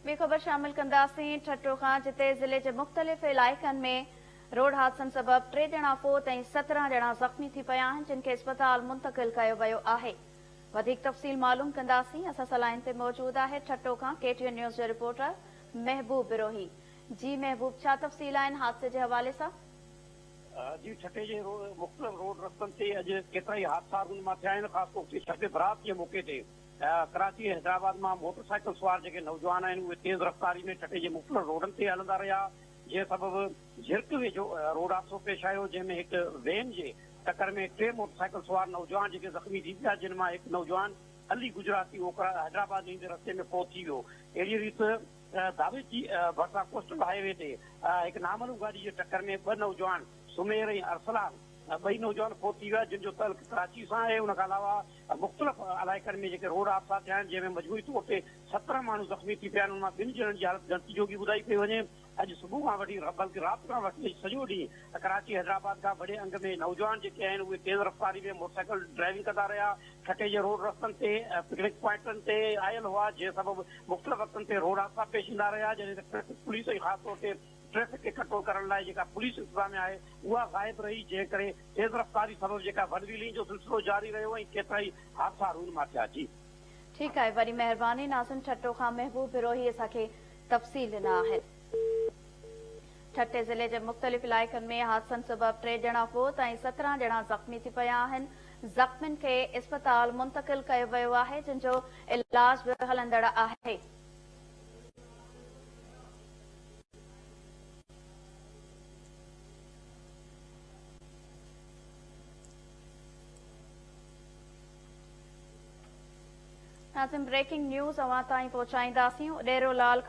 ॿी ख़बर शामिल कंदासीं ठट्टो खां, जिते ज़िले जे मुख़्तलिफ़ इलाइक़नि में रोड हादसनि सबबि 3 ॼणा फोत ऐं 17 ॼणा ज़ख़्मी थी पिया आहिनि, जिन खे अस्पताल मुंतक़िल कयो वियो आहे। वधीक तफ़सील मालूम कंदासीं। असां सां लाइन ते मौजूद आहे ठट्टो खां KTN न्यूज़ जो रिपोर्टर महबूब बिरोही। जी महबूब, छा तफ़सील आहिनि हादसे जे हवाले सां? जी, छठे जे मुख़्तलिफ़ रोड रस्तनि ते अॼु केतिराई हादसा रुनमा थिया आहिनि। ख़ासि तौर ते शब बरात जे मौक़े ते कराची हैदराबाद मां मोटरसाइकिल सवार जेके नौजवान आहिनि उहे तेज़ रफ़्तारी में छठे जे मुख़्तलिफ़ रोडनि ते हलंदा रहिया, जंहिं सबबि झिरक वेझो रोड हादसो पेश आयो, जंहिंमें हिकु वैन जे टकर में 3 मोटरसाइकिल सवार नौजवान जेके ज़ख़्मी थी पिया, जिन मां हिकु नौजवान अली गुजराती हैदराबाद ईंदे रस्ते में फोत थी वियो। अहिड़ी रीति दावे जी भरसा कोस्टल हाईवे ते हिकु नामलूम गाॾी जे टकर में 2 नौजवान सुमेर ऐं अरसलान 2 नौजवान फोत थी विया, जिन जो तल्क कराची सां आहे। उन खां अलावा मुख़्तलिफ़ इलाइक़नि में जेके रोड हादसा थिया आहिनि, जंहिंमें मजबूरी तौर ते 17 माण्हू ज़ख़्मी थी पिया आहिनि। उन मां 2 ॼणनि जी हालत गंती जोगी ॿुधाई पई वञे। अॼु सुबुह खां वठी बल्कि राति खां वठी सॼो ॾींहुं कराची हैदराबाद खां बड़े अंग में नौजवान जेके आहिनि उहे तेज़ रफ़्तारी में मोटरसाइकिल ड्राइविंग कंदा रहिया। छठे जे रोड रस्तनि ते पिकनिक पॉइंटनि ते आयल हुआ, जंहिं सबबि मुख़्तलिफ़ वक़्तनि ते रोड हादसा पेश ईंदा रहिया, जॾहिं त ट्रैफिक पुलिस ऐं ख़ासि तौर ते ट्रैफिक खे कंट्रोल करण लाइ जेका पुलिस इंतज़ामिया आहे उहा ग़ाइब रही, जंहिं करे तेज़ रफ़्तारी सबबि जेका वन व्हीलिंग जो सिलसिलो जारी रहियो ऐं केतिराई हादसा रुनमा थिया। जी ठीकु आहे, वरी महिरबानी। नाज़िम, ठट्टो खां महबूब बिरोही असांखे तफ़सील ॾिना आहिनि। छठे ज़िले जे मुख़्तलिफ़ इलाइक़नि में हादसनि सबबि 3 ॼणा फोत ऐं 17 ॼणा ज़ख़्मी थी पिया आहिनि। ज़ख़्मियुनि खे अस्पताल मुंतक़िल कयो वियो आहे, जिन जो इलाज बि हलंदड़ आहे। नाज़िम, ब्रेकिंग न्यूज़ अवां ताईं पहुचाईंदासीं। उॾेरो लाल खां